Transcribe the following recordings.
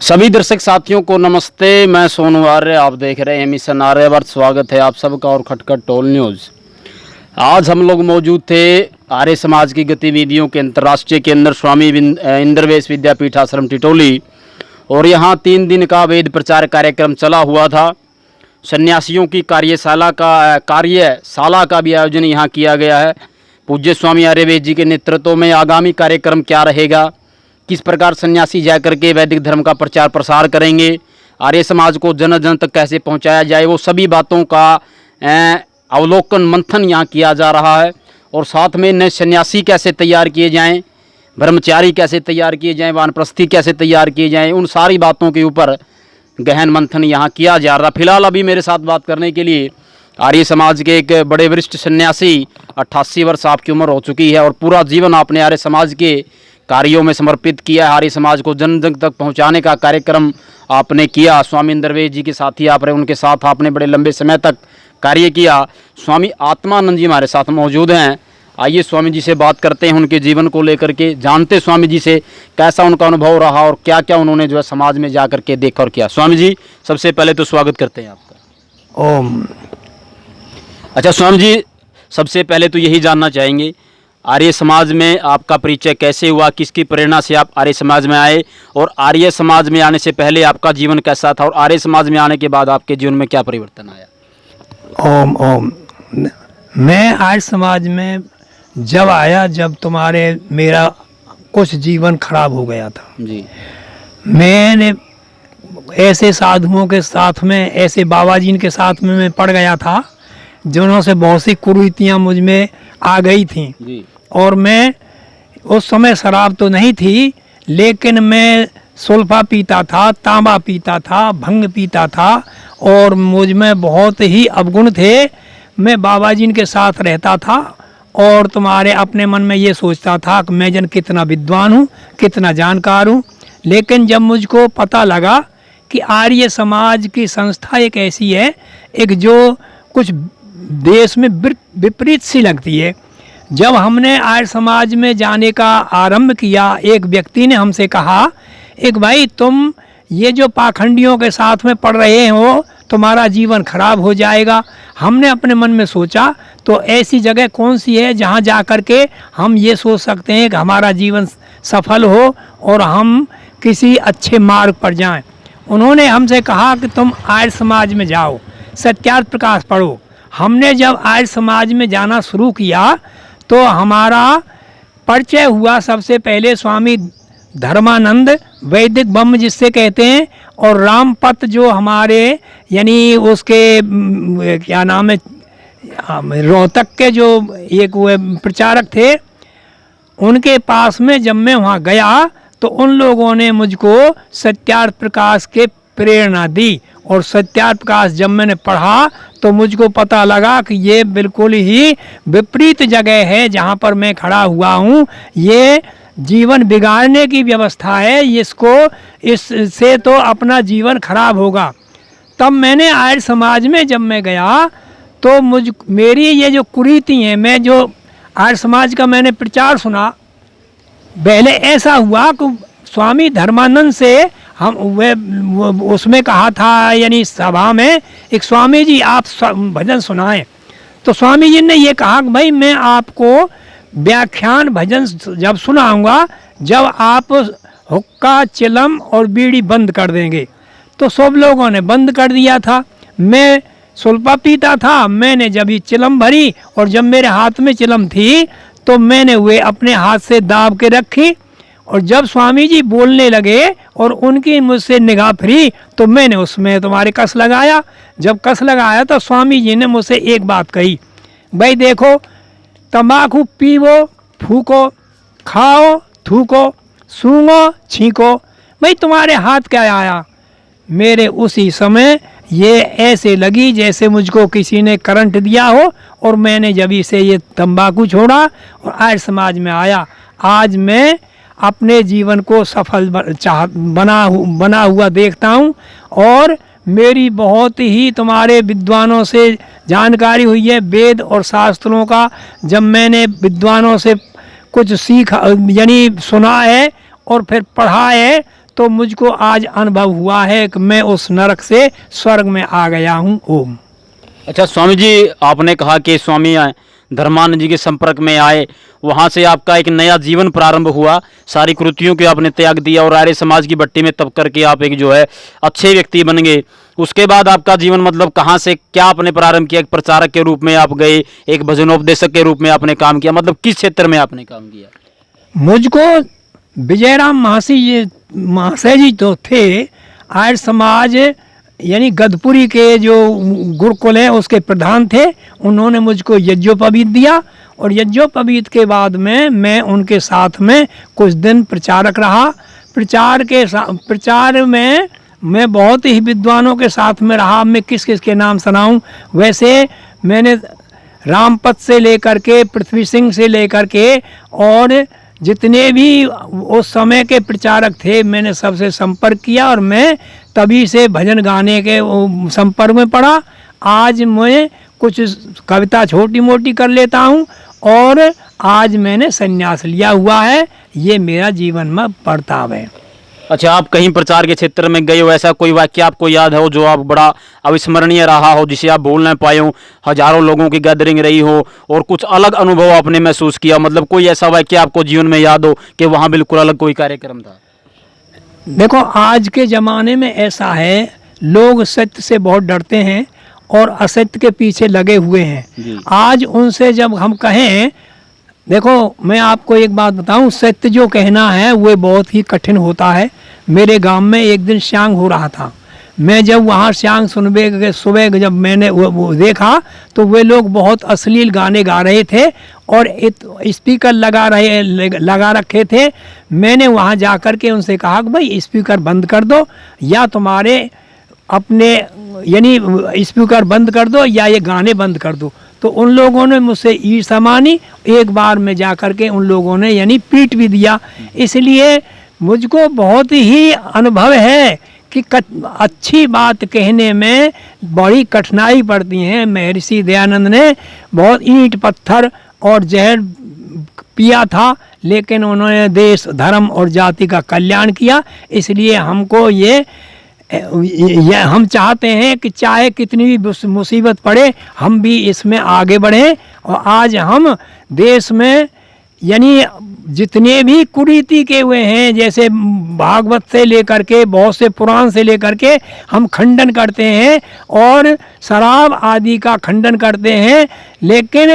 सभी दर्शक साथियों को नमस्ते। मैं सोनू आर्य, आप देख रहे हैं मिशन आर्यवर्त। स्वागत है आप सबका और खटखट टोल न्यूज़। आज हम लोग मौजूद थे आर्य समाज की गतिविधियों के अंतर्राष्ट्रीय केंद्र स्वामी इंद्रवेश विद्यापीठ आश्रम टिटोली, और यहाँ 3 दिन का वेद प्रचार कार्यक्रम चला हुआ था। सन्यासियों की कार्यशाला का भी आयोजन यहाँ किया गया है। पूज्य स्वामी आर्यवेश जी के नेतृत्व में आगामी कार्यक्रम क्या रहेगा, किस प्रकार सन्यासी जाकर के वैदिक धर्म का प्रचार प्रसार करेंगे, आर्य समाज को जन जन तक कैसे पहुंचाया जाए, वो सभी बातों का अवलोकन मंथन यहाँ किया जा रहा है। और साथ में नए सन्यासी कैसे तैयार किए जाएं, ब्रह्मचारी कैसे तैयार किए जाएं, वानप्रस्थी कैसे तैयार किए जाएं, उन सारी बातों के ऊपर गहन मंथन यहाँ किया जा रहा। फिलहाल अभी मेरे साथ बात करने के लिए आर्य समाज के एक बड़े वरिष्ठ सन्यासी, 88 वर्ष आपकी उम्र हो चुकी है और पूरा जीवन आपने आर्य समाज के कार्यों में समर्पित किया है। आर्य समाज को जन जन तक पहुंचाने का कार्यक्रम आपने किया। स्वामी इंद्रवेश जी के साथी आप रहे, उनके साथ आपने बड़े लंबे समय तक कार्य किया। स्वामी आत्मानंद जी हमारे साथ मौजूद हैं। आइए स्वामी जी से बात करते हैं, उनके जीवन को लेकर के जानते स्वामी जी से कैसा उनका अनुभव रहा और क्या क्या उन्होंने जो है समाज में जा करके देखा और किया। स्वामी जी सबसे पहले तो स्वागत करते हैं आपका। ओम। अच्छा स्वामी जी, सबसे पहले तो यही जानना चाहेंगे आर्य समाज में आपका परिचय कैसे हुआ, किसकी प्रेरणा से आप आर्य समाज में आए, और आर्य समाज में आने से पहले आपका जीवन कैसा था, और आर्य समाज में आने के बाद आपके जीवन में क्या परिवर्तन आया। ओम ओम। मैं आर्य समाज में जब आया, जब मेरा कुछ जीवन खराब हो गया था जी। मैंने ऐसे साधुओं के साथ में, ऐसे बाबा जी के साथ में मैं पड़ गया था जिन्हों से बहुत सी कुरीतियाँ मुझ में आ गई थीं जी। और मैं उस समय शराब तो नहीं थी, लेकिन मैं सुल्फा पीता था, तांबा पीता था, भंग पीता था और मुझ में बहुत ही अवगुण थे। मैं बाबा जी के साथ रहता था और अपने मन में ये सोचता था कि मैं जन कितना विद्वान हूँ, कितना जानकार हूँ। लेकिन जब मुझको पता लगा कि आर्य समाज की संस्था एक ऐसी है, एक जो कुछ देश में विपरीत सी लगती है। जब हमने आर्य समाज में जाने का आरंभ किया, एक व्यक्ति ने हमसे कहा, एक भाई तुम ये जो पाखंडियों के साथ में पढ़ रहे हो, तुम्हारा जीवन खराब हो जाएगा। हमने अपने मन में सोचा तो ऐसी जगह कौन सी है जहाँ जा कर के हम ये सोच सकते हैं कि हमारा जीवन सफल हो और हम किसी अच्छे मार्ग पर जाएं। उन्होंने हमसे कहा कि तुम आर्य समाज में जाओ, सत्यार्थ प्रकाश पढ़ो। हमने जब आर्य समाज में जाना शुरू किया तो हमारा परिचय हुआ सबसे पहले स्वामी धर्मानंद, वैदिक ब्रह्म जिससे कहते हैं, और रामपत जो हमारे यानी उसके क्या नाम है, रोहतक के जो एक वो प्रचारक थे, उनके पास में जब मैं वहाँ गया तो उन लोगों ने मुझको सत्यार्थ प्रकाश के प्रेरणा दी। और सत्यार्थ प्रकाश जब मैंने पढ़ा तो मुझको पता लगा कि ये बिल्कुल ही विपरीत जगह है जहाँ पर मैं खड़ा हुआ हूँ। ये जीवन बिगाड़ने की व्यवस्था है, इससे तो अपना जीवन खराब होगा। तब मैंने आर्य समाज में जब मैं गया तो मेरी ये जो कुरीति हैं, मैं जो आर्य समाज का मैंने प्रचार सुना, पहले ऐसा हुआ कि स्वामी धर्मानंद से हम उसमें कहा था, यानी सभा में, एक स्वामी जी आप भजन सुनाएं। तो स्वामी जी ने ये कहा कि भाई मैं आपको व्याख्यान भजन जब सुनाऊंगा जब आप हुक्का, चिलम और बीड़ी बंद कर देंगे। तो सब लोगों ने बंद कर दिया था। मैं सुल्फा पीता था, मैंने जब ये चिलम भरी और जब मेरे हाथ में चिलम थी तो मैंने वे अपने हाथ से दाब के रखी, और जब स्वामी जी बोलने लगे और उनकी मुझसे निगाह फिरी तो मैंने उसमें तुम्हारे कस लगाया। जब कस लगाया तो स्वामी जी ने मुझसे एक बात कही, भाई देखो, तंबाकू पीवो, फूको, खाओ, थूको, सूंघो, छींको, भाई तुम्हारे हाथ क्या आया। मेरे उसी समय ये ऐसे लगी जैसे मुझको किसी ने करंट दिया हो, और मैंने जब इसे ये तंबाकू छोड़ा और आर्य समाज में आया। आज मैं अपने जीवन को सफल बना हुआ देखता हूँ, और मेरी बहुत ही तुम्हारे विद्वानों से जानकारी हुई है, वेद और शास्त्रों का। जब मैंने विद्वानों से कुछ सीखा, यानी सुना है और फिर पढ़ा है, तो मुझको आज अनुभव हुआ है कि मैं उस नरक से स्वर्ग में आ गया हूँ। ओम। अच्छा स्वामी जी, आपने कहा कि स्वामी धर्मानंद जी के संपर्क में आए, वहाँ से आपका एक नया जीवन प्रारंभ हुआ, सारी कृतियों के आपने त्याग दिया और आर्य समाज की भट्टी में तप करके आप एक जो है अच्छे व्यक्ति बन गए। उसके बाद आपका जीवन मतलब कहाँ से क्या आपने प्रारंभ किया? एक प्रचारक के रूप में आप गए, एक भजनोपदेशक के रूप में आपने काम किया, मतलब किस क्षेत्र में आपने काम किया? मुझको विजयराम महाशय जी तो थे आर्य समाज यानी गदपुरी के जो गुरुकुल है उसके प्रधान थे। उन्होंने मुझको यज्ञोपवीत दिया और यज्ञोपवीत के बाद में मैं उनके साथ में कुछ दिन प्रचारक रहा। प्रचार में मैं बहुत ही विद्वानों के साथ में रहा। मैं किस किस के नाम सुनाऊं? वैसे मैंने रामपत से लेकर के, पृथ्वी सिंह से लेकर के और जितने भी उस समय के प्रचारक थे मैंने सबसे संपर्क किया और मैं तभी से भजन गाने के संपर्क में पड़ा। आज मैं कुछ कविता छोटी मोटी कर लेता हूँ और आज मैंने संन्यास लिया हुआ है। ये मेरा जीवन में बर्ताव है। अच्छा, आप कहीं प्रचार के क्षेत्र में गए हो, ऐसा कोई वाक्य आपको याद हो जो आप बड़ा अविस्मरणीय रहा हो, जिसे आप भूल ना पाए हो? हजारों लोगों की गैदरिंग रही हो और कुछ अलग अनुभव आपने महसूस किया, मतलब कोई ऐसा वाक्य आपको जीवन में याद हो कि वहाँ बिल्कुल अलग कोई कार्यक्रम था? देखो, आज के ज़माने में ऐसा है, लोग सत्य से बहुत डरते हैं और असत्य के पीछे लगे हुए हैं। आज उनसे जब हम कहें, देखो मैं आपको एक बात बताऊं, सत्य जो कहना है वो बहुत ही कठिन होता है। मेरे गांव में एक दिन श्यांग हो रहा था। मैं जब वहाँ श्यांग सुनबे के सुबह जब मैंने वो देखा तो वे लोग बहुत अश्लील गाने गा रहे थे और स्पीकर लगा रखे थे। मैंने वहाँ जा कर के उनसे कहा कि भाई स्पीकर बंद कर दो या तुम्हारे अपने यानी स्पीकर बंद कर दो या ये गाने बंद कर दो। तो उन लोगों ने मुझसे ईर्ष्या मानी। एक बार में जा कर के उन लोगों ने यानी पीट भी दिया। इसलिए मुझको बहुत ही अनुभव है कि अच्छी बात कहने में बड़ी कठिनाई पड़ती है। महर्षि दयानंद ने बहुत ईंट पत्थर और जहर पिया था, लेकिन उन्होंने देश धर्म और जाति का कल्याण किया। इसलिए हमको ये हम चाहते हैं कि चाहे कितनी भी मुसीबत पड़े हम भी इसमें आगे बढ़ें। और आज हम देश में यानी जितने भी कुरीति के हुए हैं, जैसे भागवत से लेकर के बहुत से पुराण से लेकर के हम खंडन करते हैं और शराब आदि का खंडन करते हैं, लेकिन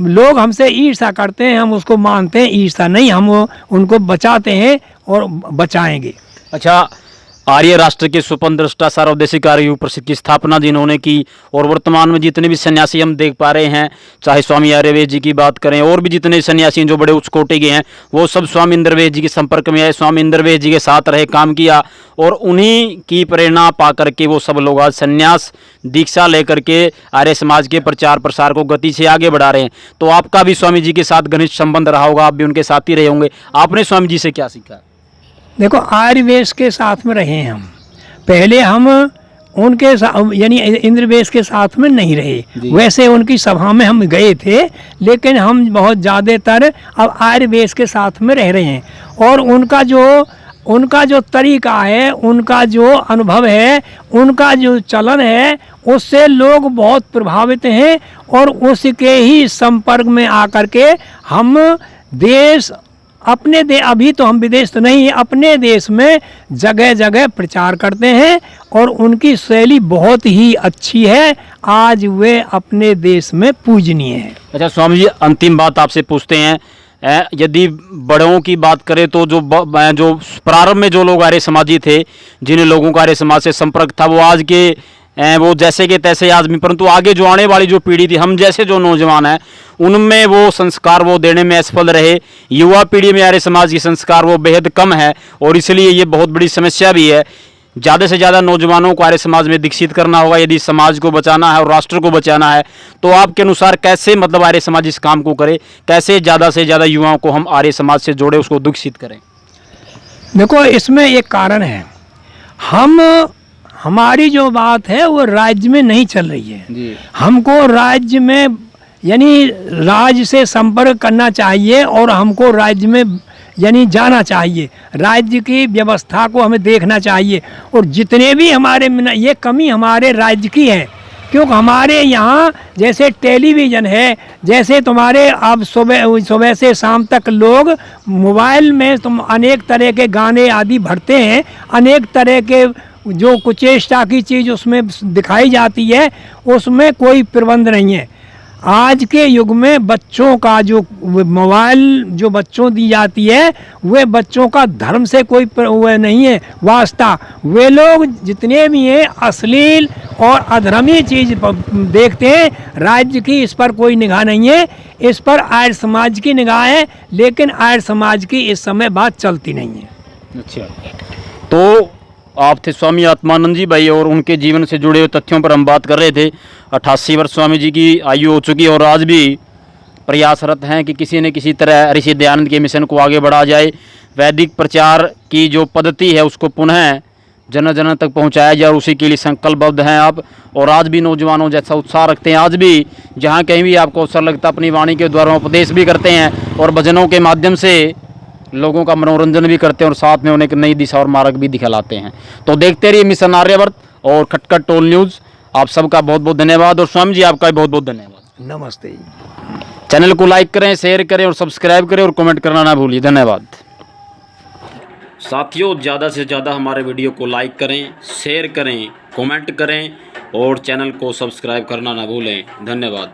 लोग हमसे ईर्ष्या करते हैं, हम उसको मानते हैं। ईर्ष्या नहीं, हम उनको बचाते हैं और बचाएंगे। अच्छा, आर्य राष्ट्र के स्वतंत्र दृष्टा सार्वदेशिक आर्य परिषद की स्थापना जिन्होंने की और वर्तमान में जितने भी सन्यासी हम देख पा रहे हैं, चाहे स्वामी आर्यवेद जी की बात करें और भी जितने सन्यासी जो बड़े उच्च कोटि के हैं, वो सब स्वामी इंद्रवेद जी के संपर्क में आए, स्वामी इंद्रवेद जी के साथ रहे, काम किया और उन्हीं की प्रेरणा पा करके वो सब लोग आज सन्यास दीक्षा लेकर के आर्य समाज के प्रचार प्रसार को गति से आगे बढ़ा रहे हैं। तो आपका भी स्वामी जी के साथ घनिष्ठ संबंध रहा होगा, आप भी उनके साथ ही रहे होंगे। आपने स्वामी जी से क्या सीखा? देखो, आर्यवेश के साथ में रहे हम। पहले हम उनके साथ यानी इंद्रवेश के साथ में नहीं रहे। वैसे उनकी सभा में हम गए थे, लेकिन हम बहुत ज़्यादातर अब आर्यवेश के साथ में रह रहे हैं। और उनका जो तरीका है, उनका जो अनुभव है, उनका जो चलन है, उससे लोग बहुत प्रभावित हैं और उसके ही संपर्क में आकर के हम देश अभी तो हम विदेश तो नहीं, अपने देश में जगह जगह प्रचार करते हैं और उनकी शैली बहुत ही अच्छी है। आज वे अपने देश में पूजनीय हैं। अच्छा स्वामी जी, अंतिम बात आपसे पूछते हैं, यदि बड़ों की बात करें तो जो प्रारंभ में जो लोग आर्य समाजी थे, जिन लोगों का आर्य समाज से संपर्क था, वो आज के वो जैसे के तैसे आदमी, परंतु आगे जो आने वाली जो पीढ़ी थी, हम जैसे जो नौजवान हैं, उनमें वो संस्कार वो देने में असफल रहे। युवा पीढ़ी में आर्य समाज की संस्कार वो बेहद कम है और इसलिए ये बहुत बड़ी समस्या भी है। ज़्यादा से ज़्यादा नौजवानों को आर्य समाज में दीक्षित करना होगा यदि समाज को बचाना है और राष्ट्र को बचाना है। तो आपके अनुसार कैसे मतलब आर्य समाज इस काम को करे, कैसे ज़्यादा से ज़्यादा युवाओं को हम आर्य समाज से जोड़े, उसको दीक्षित करें? देखो, इसमें एक कारण है, हमारी जो बात है वो राज्य में नहीं चल रही है। हमको राज्य में यानी राज्य से संपर्क करना चाहिए और हमको राज्य में यानी जाना चाहिए, राज्य की व्यवस्था को हमें देखना चाहिए। और जितने भी हमारे ये कमी हमारे राज्य की है, क्योंकि हमारे यहाँ जैसे टेलीविज़न है, जैसे तुम्हारे अब सुबह से शाम तक लोग मोबाइल में तुम अनेक तरह के गाने आदि भरते हैं, अनेक तरह के जो कुचेष्टा की चीज़ उसमें दिखाई जाती है, उसमें कोई प्रबंध नहीं है। आज के युग में बच्चों का जो मोबाइल जो बच्चों दी जाती है, वे बच्चों का धर्म से कोई वह नहीं है वास्ता। वे लोग जितने भी हैं अश्लील और अधर्मी चीज़ देखते हैं। राज्य की इस पर कोई निगाह नहीं है, इस पर आर्य समाज की निगाह है, लेकिन आर्य समाज की इस समय बात चलती नहीं है। अच्छा, तो आप थे स्वामी आत्मानंद जी भाई, और उनके जीवन से जुड़े हुए तथ्यों पर हम बात कर रहे थे। 88 वर्ष स्वामी जी की आयु हो चुकी है और आज भी प्रयासरत हैं कि किसी न किसी तरह ऋषि दयानंद के मिशन को आगे बढ़ाया जाए। वैदिक प्रचार की जो पद्धति है उसको पुनः जन जन तक पहुंचाया जाए, और उसी के लिए संकल्पबद्ध हैं आप। और आज भी नौजवानों जैसा उत्साह रखते हैं। आज भी जहाँ कहीं भी आपको अवसर लगता है अपनी वाणी के द्वारा उपदेश भी करते हैं और भजनों के माध्यम से लोगों का मनोरंजन भी करते हैं और साथ में उन्हें एक नई दिशा और मार्ग भी दिखलाते हैं। तो देखते रहिए मिशन आर्यावर्त और खटखट टोल न्यूज़। आप सबका बहुत बहुत धन्यवाद, और स्वामी जी आपका भी बहुत बहुत धन्यवाद। नमस्ते। चैनल को लाइक करें, शेयर करें और सब्सक्राइब करें और कमेंट करना ना भूलिए। धन्यवाद साथियों। ज़्यादा से ज़्यादा हमारे वीडियो को लाइक करें, शेयर करें, कमेंट करें और चैनल को सब्सक्राइब करना ना भूलें। धन्यवाद।